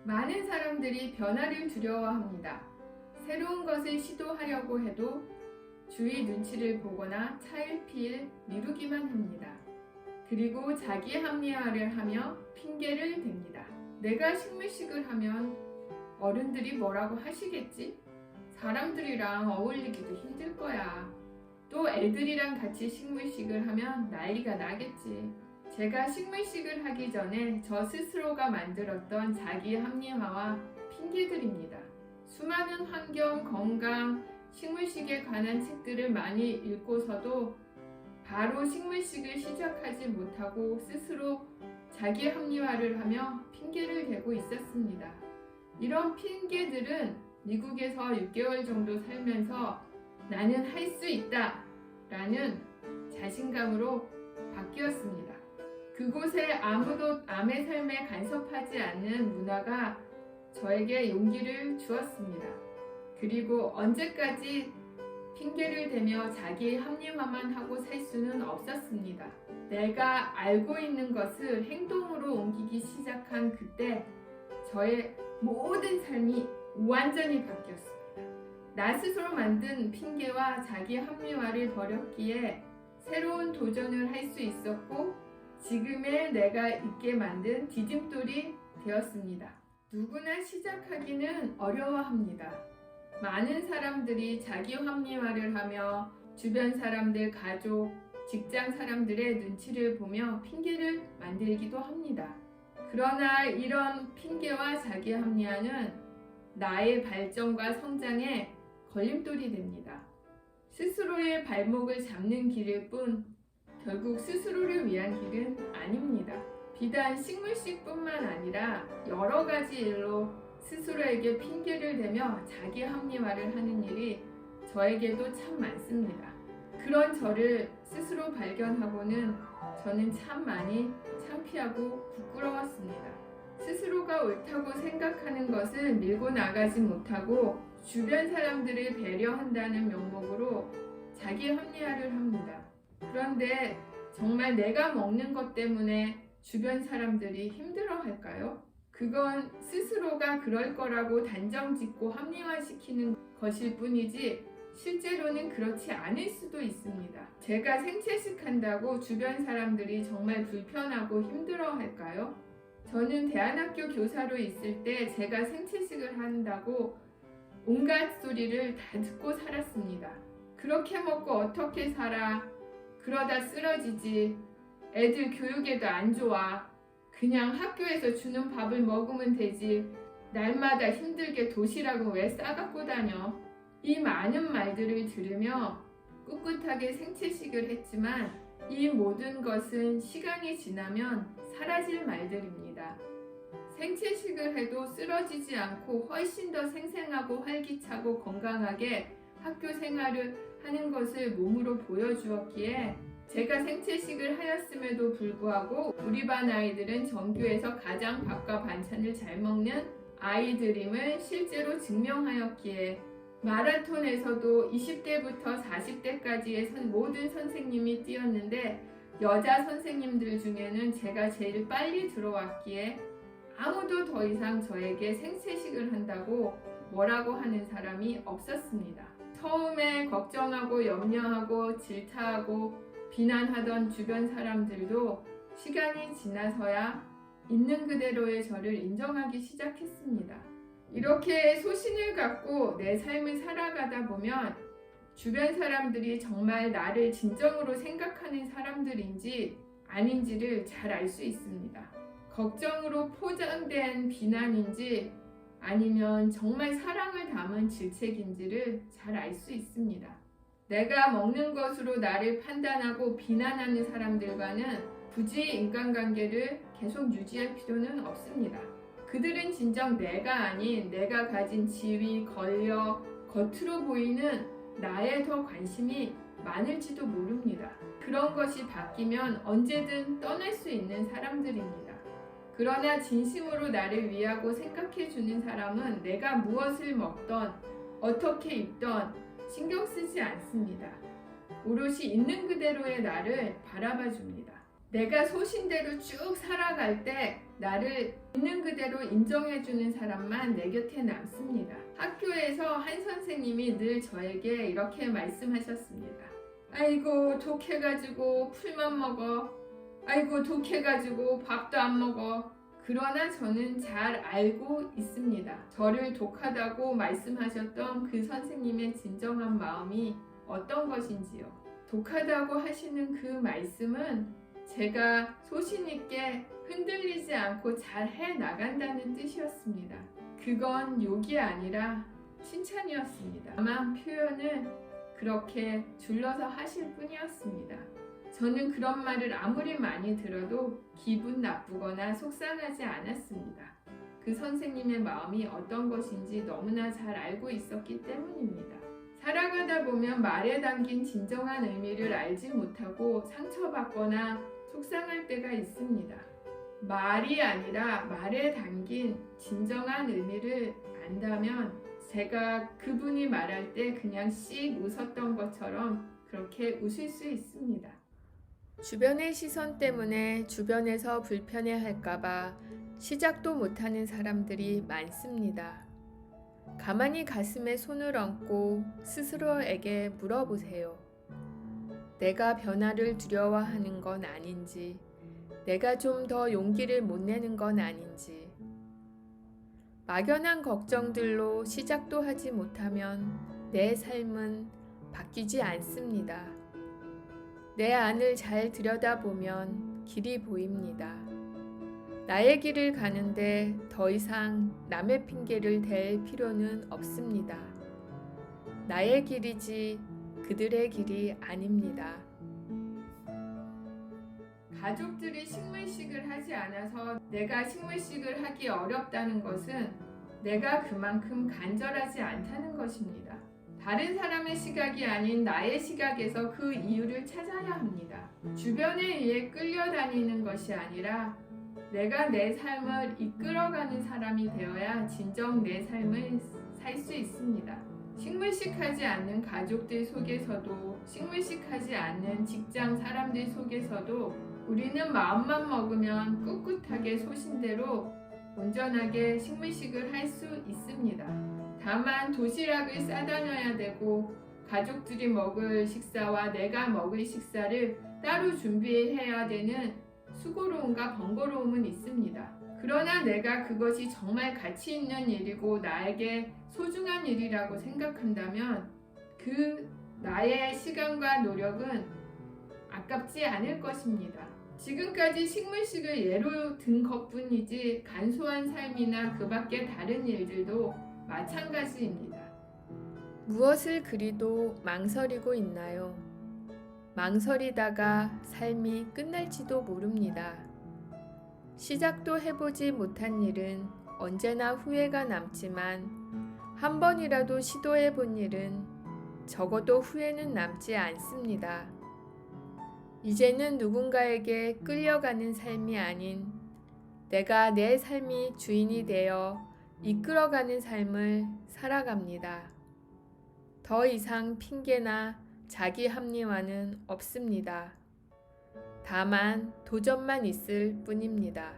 많은 사람들이 변화를 두려워합니다. 새로운 것을 시도하려고 해도 주위 눈치를 보거나 차일피일 미루기만 합니다. 그리고 자기 합리화를 하며 핑계를 댑니다. 내가 식물식을 하면 어른들이 뭐라고 하시겠지? 사람들이랑 어울리기도 힘들 거야. 또 애들이랑 같이 식물식을 하면 난리가 나겠지. 제가 식물식을 하기 전에 저 스스로가 만들었던 자기 합리화와 핑계들입니다. 수많은 환경, 건강, 식물식에 관한 책들을 많이 읽고서도 바로 식물식을 시작하지 못하고 스스로 자기 합리화를 하며 핑계를 대고 있었습니다. 이런 핑계들은 미국에서 6개월 정도 살면서 나는 할 수 있다 라는 자신감으로 바뀌었습니다. 그곳에 아무도 남의 삶에 간섭하지 않는 문화가 저에게 용기를 주었습니다. 그리고 언제까지 핑계를 대며 자기 합리화만 하고 살 수는 없었습니다. 내가 알고 있는 것을 행동으로 옮기기 시작한 그때 저의 모든 삶이 완전히 바뀌었습니다. 나 스스로 만든 핑계와 자기 합리화를 버렸기에 새로운 도전을 할 수 있었고 지금의 내가 있게 만든 디딤돌이 되었습니다. 누구나 시작하기는 어려워합니다. 많은 사람들이 자기 합리화를 하며 주변 사람들, 가족, 직장 사람들의 눈치를 보며 핑계를 만들기도 합니다. 그러나 이런 핑계와 자기 합리화는 나의 발전과 성장에 걸림돌이 됩니다. 스스로의 발목을 잡는 길일 뿐 결국 스스로를 위한 길은 아닙니다. 비단 식물식뿐만 아니라 여러 가지 일로 스스로에게 핑계를 대며 자기 합리화를 하는 일이 저에게도 참 많습니다. 그런 저를 스스로 발견하고는 저는 참 많이 창피하고 부끄러웠습니다. 스스로가 옳다고 생각하는 것을 밀고 나가지 못하고 주변 사람들을 배려한다는 명목으로 자기 합리화를 합니다. 그런데 정말 내가 먹는 것 때문에 주변 사람들이 힘들어할까요? 그건 스스로가 그럴 거라고 단정 짓고 합리화시키는 것일 뿐이지 실제로는 그렇지 않을 수도 있습니다. 제가 생채식 한다고 주변 사람들이 정말 불편하고 힘들어할까요? 저는 대안학교 교사로 있을 때 제가 생채식을 한다고 온갖 소리를 다 듣고 살았습니다. 그렇게 먹고 어떻게 살아? 그러다 쓰러지지. 애들 교육에도 안 좋아. 그냥 학교에서 주는 밥을 먹으면 되지. 날마다 힘들게 도시락은 왜 싸갖고 다녀? 이 많은 말들을 들으며 꿋꿋하게 생채식을 했지만 이 모든 것은 시간이 지나면 사라질 말들입니다. 생채식을 해도 쓰러지지 않고 훨씬 더 생생하고 활기차고 건강하게 학교 생활을 하는 것을 몸으로 보여주었기에 제가 생채식을 하였음에도 불구하고 우리 반 아이들은 전교에서 가장 밥과 반찬을 잘 먹는 아이들임을 실제로 증명하였기에 마라톤에서도 20대부터 40대까지의 모든 선생님이 뛰었는데 여자 선생님들 중에는 제가 제일 빨리 들어왔기에 아무도 더 이상 저에게 생채식을 한다고 뭐라고 하는 사람이 없었습니다. 처음에 걱정하고 염려하고 질타하고 비난하던 주변 사람들도 시간이 지나서야 있는 그대로의 저를 인정하기 시작했습니다. 이렇게 소신을 갖고 내 삶을 살아가다 보면 주변 사람들이 정말 나를 진정으로 생각하는 사람들인지 아닌지를 잘 알 수 있습니다. 걱정으로 포장된 비난인지 아니면 정말 사랑을 담은 질책인지를 잘 알 수 있습니다. 내가 먹는 것으로 나를 판단하고 비난하는 사람들과는 굳이 인간관계를 계속 유지할 필요는 없습니다. 그들은 진정 내가 아닌 내가 가진 지위, 권력, 겉으로 보이는 나에 더 관심이 많을지도 모릅니다. 그런 것이 바뀌면 언제든 떠날 수 있는 사람들입니다. 그러나 진심으로 나를 위하고 생각해주는 사람은 내가 무엇을 먹던 어떻게 입던 신경 쓰지 않습니다. 오롯이 있는 그대로의 나를 바라봐 줍니다. 내가 소신대로 쭉 살아갈 때 나를 있는 그대로 인정해주는 사람만 내 곁에 남습니다. 학교에서 한 선생님이 늘 저에게 이렇게 말씀하셨습니다. 아이고 독해가지고 풀만 먹어. 아이고 독해가지고 밥도 안 먹어. 그러나 저는 잘 알고 있습니다. 저를 독하다고 말씀하셨던 그 선생님의 진정한 마음이 어떤 것인지요. 독하다고 하시는 그 말씀은 제가 소신있게 흔들리지 않고 잘 해나간다는 뜻이었습니다. 그건 욕이 아니라 칭찬이었습니다. 다만 표현을 그렇게 줄여서 하실 뿐이었습니다. 저는 그런 말을 아무리 많이 들어도 기분 나쁘거나 속상하지 않았습니다. 그 선생님의 마음이 어떤 것인지 너무나 잘 알고 있었기 때문입니다. 살아가다 보면 말에 담긴 진정한 의미를 알지 못하고 상처받거나 속상할 때가 있습니다. 말이 아니라 말에 담긴 진정한 의미를 안다면 제가 그분이 말할 때 그냥 씩 웃었던 것처럼 그렇게 웃을 수 있습니다. 주변의 시선 때문에 주변에서 불편해할까봐 시작도 못하는 사람들이 많습니다. 가만히 가슴에 손을 얹고 스스로에게 물어보세요. 내가 변화를 두려워하는 건 아닌지, 내가 좀 더 용기를 못 내는 건 아닌지. 막연한 걱정들로 시작도 하지 못하면 내 삶은 바뀌지 않습니다. 내 안을 잘 들여다보면 길이 보입니다. 나의 길을 가는데 더 이상 남의 핑계를 댈 필요는 없습니다. 나의 길이지 그들의 길이 아닙니다. 가족들이 식물식을 하지 않아서 내가 식물식을 하기 어렵다는 것은 내가 그만큼 간절하지 않다는 것입니다. 다른 사람의 시각이 아닌 나의 시각에서 그 이유를 찾아야 합니다. 주변에 의해 끌려다니는 것이 아니라 내가 내 삶을 이끌어가는 사람이 되어야 진정 내 삶을 살 수 있습니다. 식물식하지 않는 가족들 속에서도 식물식하지 않는 직장 사람들 속에서도 우리는 마음만 먹으면 꿋꿋하게 소신대로 온전하게 식물식을 할 수 있습니다. 다만 도시락을 싸다녀야 되고 가족들이 먹을 식사와 내가 먹을 식사를 따로 준비해야 되는 수고로움과 번거로움은 있습니다. 그러나 내가 그것이 정말 가치 있는 일이고 나에게 소중한 일이라고 생각한다면 그 나의 시간과 노력은 아깝지 않을 것입니다. 지금까지 식물식을 예로 든 것뿐이지 간소한 삶이나 그 밖의 다른 일들도 마찬가지입니다. 무엇을 그리도 망설이고 있나요? 망설이다가 삶이 끝날지도 모릅니다. 시작도 해보지 못한 일은 언제나 후회가 남지만 한 번이라도 시도해본 일은 적어도 후회는 남지 않습니다. 이제는 누군가에게 끌려가는 삶이 아닌 내가 내 삶이 주인이 되어 이끌어가는 삶을 살아갑니다. 더 이상 핑계나 자기 합리화는 없습니다. 다만 도전만 있을 뿐입니다.